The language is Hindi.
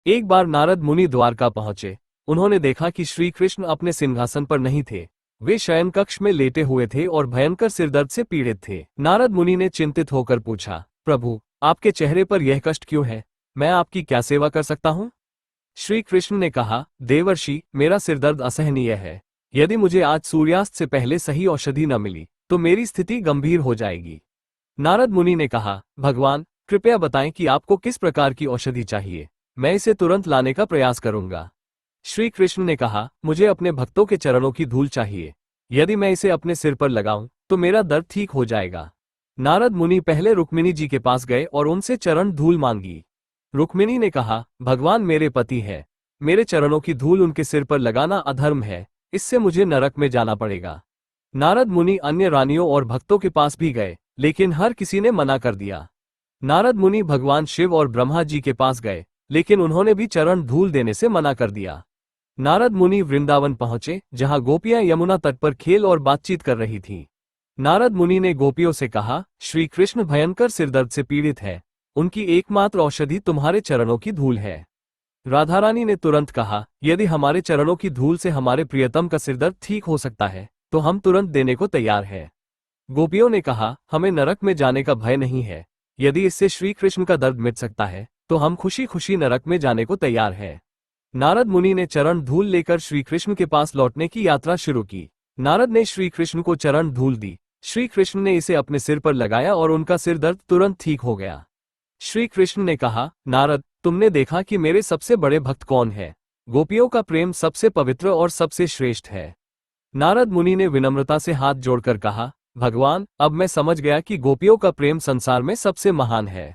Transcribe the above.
एक बार नारद मुनि द्वारका पहुंचे। उन्होंने देखा कि श्री कृष्ण अपने सिंहासन पर नहीं थे। वे शयन कक्ष में लेटे हुए थे और भयंकर सिरदर्द से पीड़ित थे। नारद मुनि ने चिंतित होकर पूछा, प्रभु, आपके चेहरे पर यह कष्ट क्यों है? मैं आपकी क्या सेवा कर सकता हूँ? श्री कृष्ण ने कहा, देवर्षि, मेरा सिरदर्द असहनीय है। यदि मुझे आज सूर्यास्त से पहले सही औषधि न मिली तो मेरी स्थिति गंभीर हो जाएगी। नारद मुनि ने कहा, भगवान, कृपया बताएं कि आपको किस प्रकार की औषधि चाहिए। मैं इसे तुरंत लाने का प्रयास करूंगा। श्री कृष्ण ने कहा, मुझे अपने भक्तों के चरणों की धूल चाहिए। यदि मैं इसे अपने सिर पर लगाऊं तो मेरा दर्द ठीक हो जाएगा। नारद मुनि पहले रुक्मिणी जी के पास गए और उनसे चरण धूल मांगी। रुक्मिणी ने कहा, भगवान मेरे पति है, मेरे चरणों की धूल उनके सिर पर लगाना अधर्म है, इससे मुझे नरक में जाना पड़ेगा। नारद मुनि अन्य रानियों और भक्तों के पास भी गए, लेकिन हर किसी ने मना कर दिया। नारद मुनि भगवान शिव और ब्रह्मा जी के पास गए, लेकिन उन्होंने भी चरण धूल देने से मना कर दिया। नारद मुनि वृंदावन पहुंचे, जहां गोपियां यमुना तट पर खेल और बातचीत कर रही थीं। नारद मुनि ने गोपियों से कहा, श्री कृष्ण भयंकर सिरदर्द से पीड़ित है, उनकी एकमात्र औषधि तुम्हारे चरणों की धूल है। राधा रानी ने तुरंत कहा, यदि हमारे चरणों की धूल से हमारे प्रियतम का सिरदर्द ठीक हो सकता है तो हम तुरंत देने को तैयार हैं। गोपियों ने कहा, हमें नरक में जाने का भय नहीं है। यदि इससे श्री कृष्ण का दर्द मिट सकता है तो हम खुशी खुशी नरक में जाने को तैयार हैं। नारद मुनि ने चरण धूल लेकर श्री कृष्ण के पास लौटने की यात्रा शुरू की। नारद ने श्री कृष्ण को चरण धूल दी। श्री कृष्ण ने इसे अपने सिर पर लगाया और उनका सिर दर्द तुरंत ठीक हो गया। श्री कृष्ण ने कहा, नारद, तुमने देखा कि मेरे सबसे बड़े भक्त कौन है। गोपियों का प्रेम सबसे पवित्र और सबसे श्रेष्ठ है। नारद मुनि ने विनम्रता से हाथ जोड़कर कहा, भगवान, अब मैं समझ गया कि गोपियों का प्रेम संसार में सबसे महान है।